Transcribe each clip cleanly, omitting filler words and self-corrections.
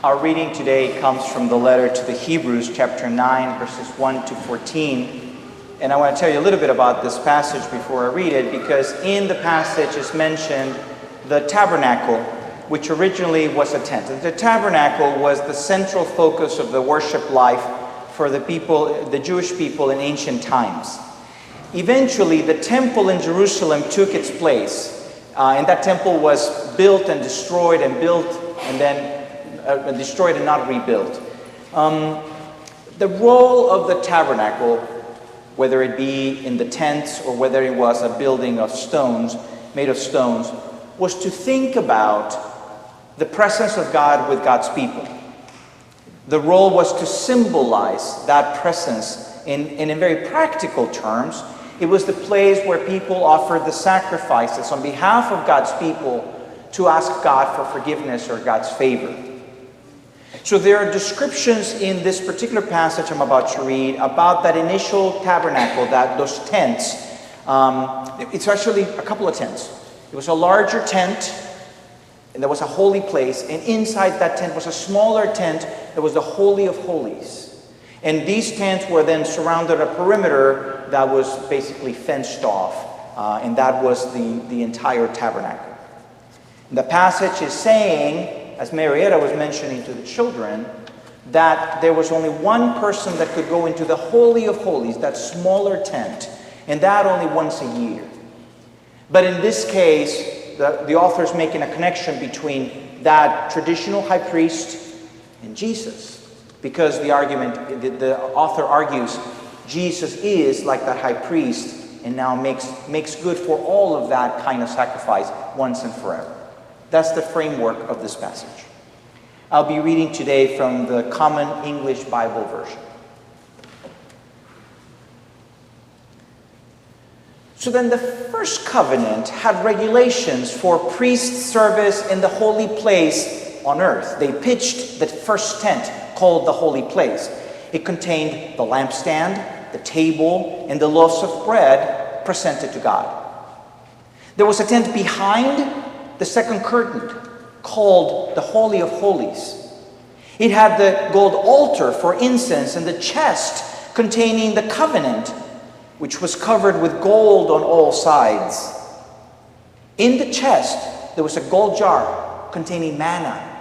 Our reading today comes from the letter to the Hebrews, chapter 9, verses 1 to 14. And I want to tell you a little bit about this passage before I read it, because in the passage is mentioned the tabernacle, which originally was a tent. The tabernacle was the central focus of the worship life for the people, the Jewish people in ancient times. Eventually, the temple in Jerusalem took its place, and that temple was built and destroyed and built and then destroyed and not rebuilt. The role of the tabernacle, whether it be in the tents or whether it was a building of stones, made of stones, was to think about the presence of God with God's people. The role was to symbolize that presence in very practical terms. It was the place where people offered the sacrifices on behalf of God's people to ask God for forgiveness or God's favor. So there are descriptions in this particular passage I'm about to read about that initial tabernacle, those tents. It's actually a couple of tents. It was a larger tent, and there was a holy place, and inside that tent was a smaller tent that was the Holy of Holies. And these tents were then surrounded a perimeter that was basically fenced off, and that was the entire tabernacle. And the passage is saying, as Marietta was mentioning to the children, that there was only one person that could go into the Holy of Holies, that smaller tent, and that only once a year. But in this case, the author is making a connection between that traditional high priest and Jesus, because the author argues Jesus is like that high priest and now makes good for all of that kind of sacrifice once and forever. That's the framework of this passage. I'll be reading today from the Common English Bible version. So then the first covenant had regulations for priest service in the holy place on earth. They pitched the first tent called the holy place. It contained the lampstand, the table, and the loaves of bread presented to God. There was a tent behind the second curtain, called the Holy of Holies. It had the gold altar for incense and the chest containing the covenant, which was covered with gold on all sides. In the chest, there was a gold jar containing manna,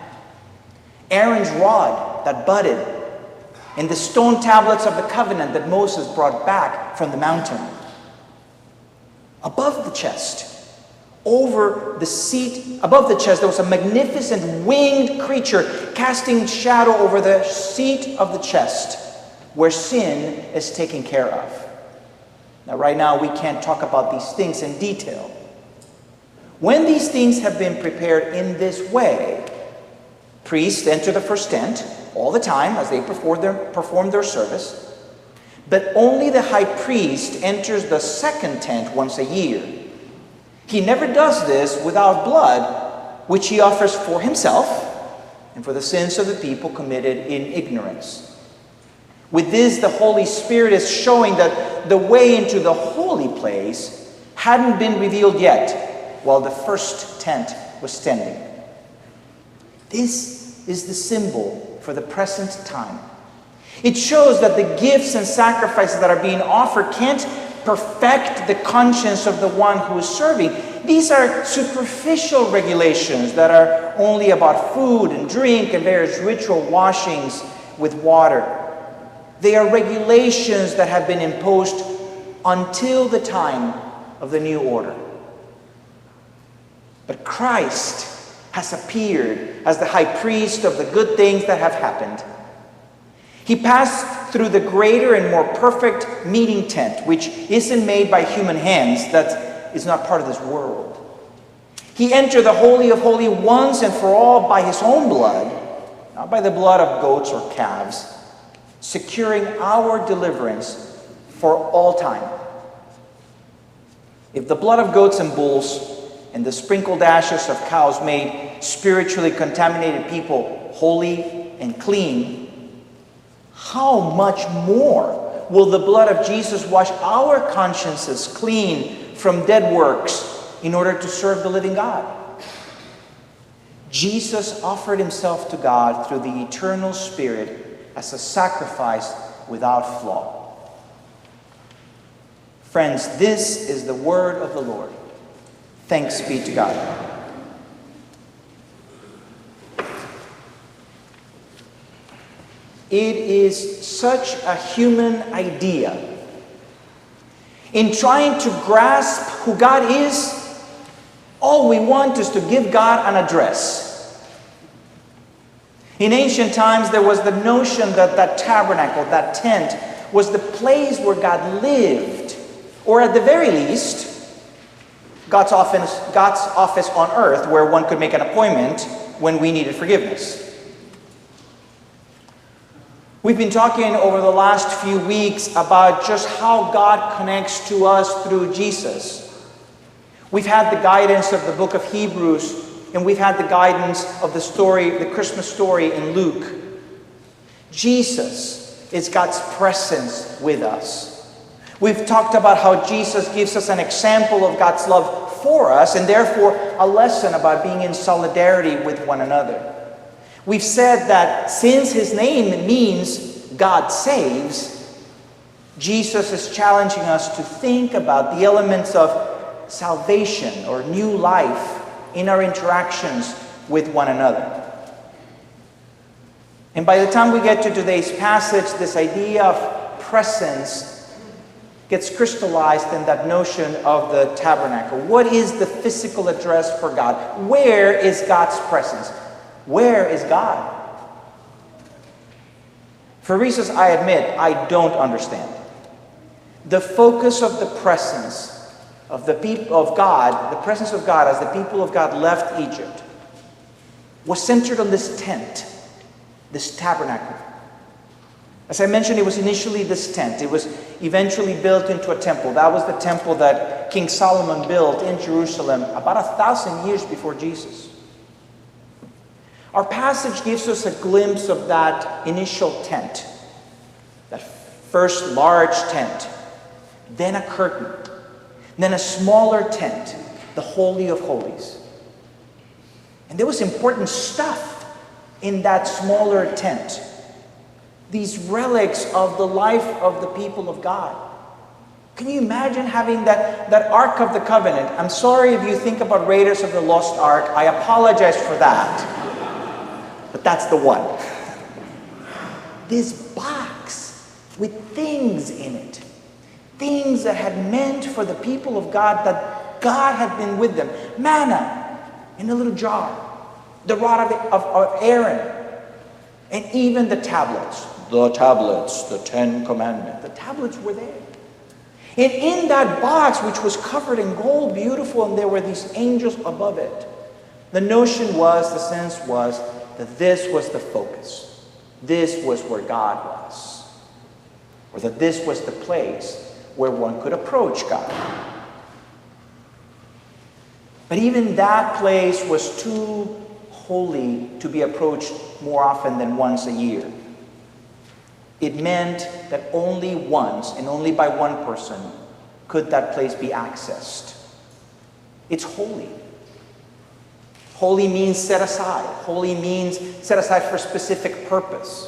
Aaron's rod that budded, and the stone tablets of the covenant that Moses brought back from the mountain. Above the chest, over the seat, above the chest, there was a magnificent winged creature casting shadow over the seat of the chest, where sin is taken care of. Now, right now, we can't talk about these things in detail. When these things have been prepared in this way, priests enter the first tent all the time as they perform their service, but only the high priest enters the second tent once a year. He never does this without blood, which he offers for himself and for the sins of the people committed in ignorance. With this, the Holy Spirit is showing that the way into the holy place hadn't been revealed yet while the first tent was standing. This is the symbol for the present time. It shows that the gifts and sacrifices that are being offered can't perfect the conscience of the one who is serving. These are superficial regulations that are only about food and drink and various ritual washings with water. They are regulations that have been imposed until the time of the new order. But Christ has appeared as the high priest of the good things that have happened. He passed through the greater and more perfect meeting tent, which isn't made by human hands, that is not part of this world. He entered the Holy of Holies once and for all by his own blood, not by the blood of goats or calves, securing our deliverance for all time. If the blood of goats and bulls and the sprinkled ashes of cows made spiritually contaminated people holy and clean, how much more will the blood of Jesus wash our consciences clean from dead works in order to serve the living God? Jesus offered himself to God through the eternal Spirit as a sacrifice without flaw. Friends, this is the word of the Lord. Thanks be to God. It is such a human idea. In trying to grasp who God is, all we want is to give God an address. In ancient times, there was the notion that that tabernacle, that tent, was the place where God lived, or at the very least, God's office on earth, where one could make an appointment when we needed forgiveness. We've been talking over the last few weeks about just how God connects to us through Jesus. We've had the guidance of the book of Hebrews, and we've had the guidance of the story, the Christmas story in Luke. Jesus is God's presence with us. We've talked about how Jesus gives us an example of God's love for us, and therefore a lesson about being in solidarity with one another. We've said that since his name means God saves, Jesus is challenging us to think about the elements of salvation or new life in our interactions with one another. And by the time we get to today's passage, this idea of presence gets crystallized in that notion of the tabernacle. What is the physical address for God? Where is God's presence? Where is God? For reasons I admit I don't understand. The focus of the presence of the people of God, the presence of God as the people of God left Egypt, was centered on this tent, this tabernacle. As I mentioned, it was initially this tent. It was eventually built into a temple. That was the temple that King Solomon built in Jerusalem about 1,000 years before Jesus. Our passage gives us a glimpse of that initial tent, that first large tent, then a curtain, then a smaller tent, the Holy of Holies. And there was important stuff in that smaller tent, these relics of the life of the people of God. Can you imagine having that Ark of the Covenant? I'm sorry if you think about Raiders of the Lost Ark. I apologize for that. But that's the one. This box with things in it. Things that had meant for the people of God, that God had been with them. Manna in a little jar. The rod of Aaron. And even the tablets. The 10 Commandments. The tablets were there. And in that box, which was covered in gold, beautiful, and there were these angels above it. The notion was, the sense was, that this was the focus. This was where God was. Or that this was the place where one could approach God. But even that place was too holy to be approached more often than once a year. It meant that only once and only by one person could that place be accessed. It's holy. Holy means set aside. Holy means set aside for a specific purpose.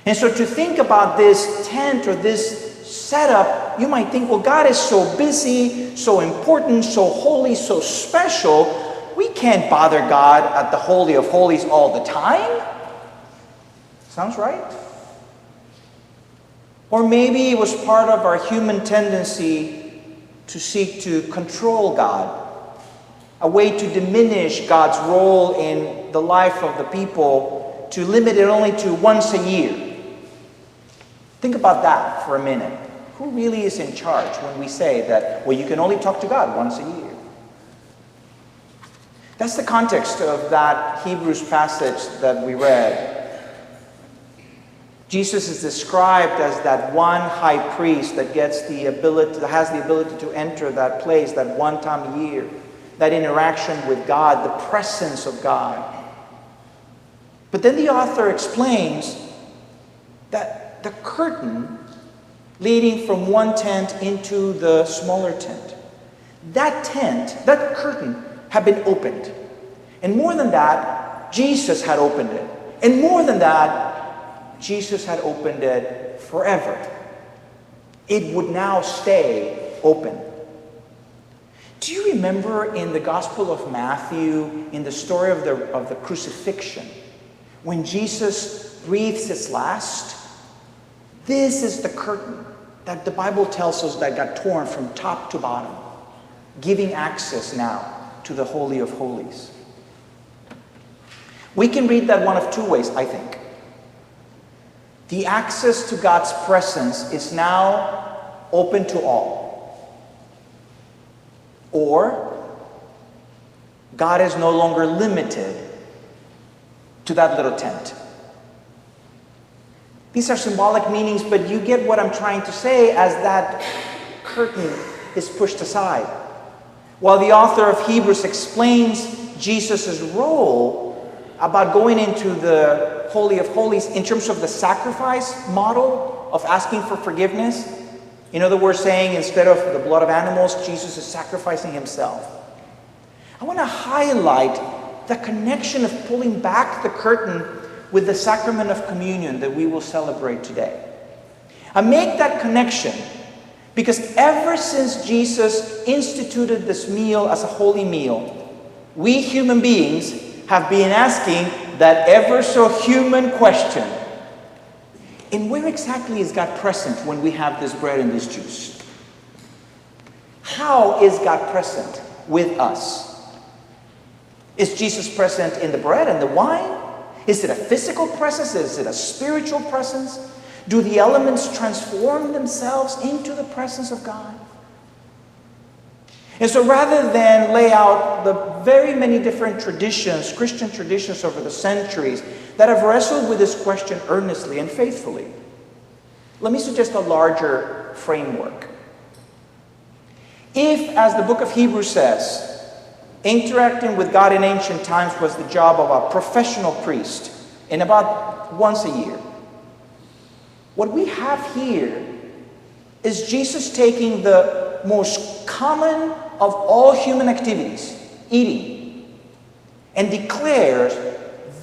And so to think about this tent or this setup, you might think, well, God is so busy, so important, so holy, so special. We can't bother God at the Holy of Holies all the time. Sounds right? Or maybe it was part of our human tendency to seek to control God. A way to diminish God's role in the life of the people, to limit it only to once a year. Think about that for a minute. Who really is in charge when we say that, well, you can only talk to God once a year? That's the context of that Hebrews passage that we read. Jesus is described as that one high priest that has the ability to enter that place that one time a year. That interaction with God, the presence of God. But then the author explains that the curtain leading from one tent into the smaller tent, that curtain had been opened. And more than that, Jesus had opened it. And more than that, Jesus had opened it forever. It would now stay open. Do you remember in the Gospel of Matthew, in the story of the crucifixion, when Jesus breathes his last? This is the curtain that the Bible tells us that got torn from top to bottom, giving access now to the Holy of Holies. We can read that one of two ways, I think. The access to God's presence is now open to all. Or, God is no longer limited to that little tent. These are symbolic meanings, but you get what I'm trying to say as that curtain is pushed aside. While the author of Hebrews explains Jesus' role about going into the Holy of Holies in terms of the sacrifice model of asking for forgiveness. In other words, saying instead of the blood of animals, Jesus is sacrificing himself. I want to highlight the connection of pulling back the curtain with the sacrament of communion that we will celebrate today. I make that connection because ever since Jesus instituted this meal as a holy meal, we human beings have been asking that ever so human question. And where exactly is God present when we have this bread and this juice? How is God present with us? Is Jesus present in the bread and the wine? Is it a physical presence? Is it a spiritual presence? Do the elements transform themselves into the presence of God? And so rather than lay out the very many different traditions, Christian traditions over the centuries, that have wrestled with this question earnestly and faithfully, let me suggest a larger framework. If, as the book of Hebrews says, interacting with God in ancient times was the job of a professional priest, and about once a year, what we have here is Jesus taking the most common of all human activities, eating, and declares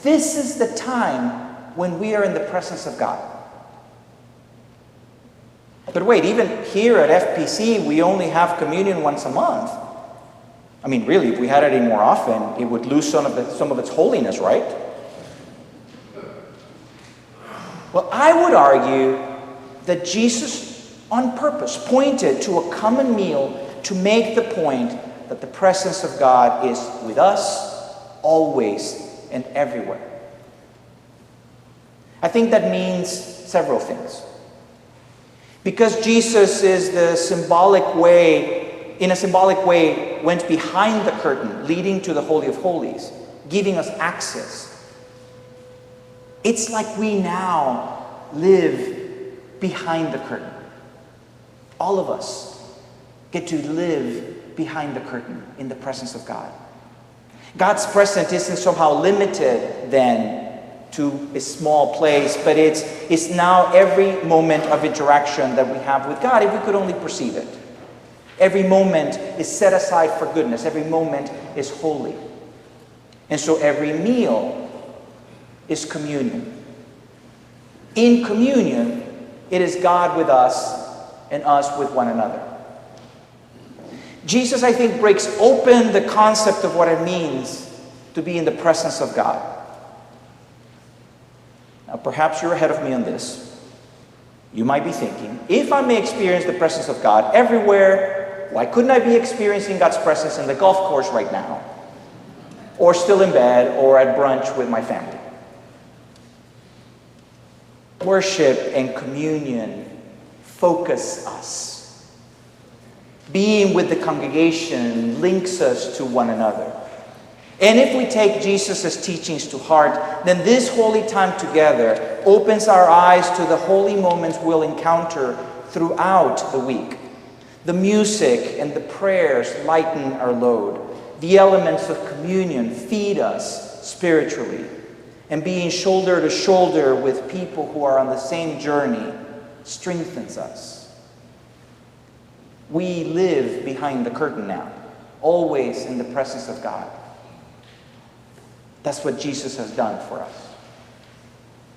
this is the time when we are in the presence of God. But wait, even here at FPC, we only have communion once a month. I mean, really, if we had it more often, it would lose some of its holiness, right? Well, I would argue that Jesus, on purpose, pointed to a common meal to make the point that the presence of God is with us, always and everywhere. I think that means several things. Because Jesus is in a symbolic way, went behind the curtain, leading to the Holy of Holies, giving us access. It's like we now live behind the curtain. All of us get to live behind the curtain in the presence of God. God's presence isn't somehow limited then to a small place, but it's now every moment of interaction that we have with God, if we could only perceive it. Every moment is set aside for goodness. Every moment is holy. And so every meal is communion. In communion, it is God with us and us with one another. Jesus, I think, breaks open the concept of what it means to be in the presence of God. Now, perhaps you're ahead of me on this. You might be thinking, if I may experience the presence of God everywhere, why couldn't I be experiencing God's presence in the golf course right now? Or still in bed, or at brunch with my family? Worship and communion focus us. Being with the congregation links us to one another. And if we take Jesus' teachings to heart, then this holy time together opens our eyes to the holy moments we'll encounter throughout the week. The music and the prayers lighten our load. The elements of communion feed us spiritually. And being shoulder to shoulder with people who are on the same journey strengthens us. We live behind the curtain now, always in the presence of God. That's what Jesus has done for us.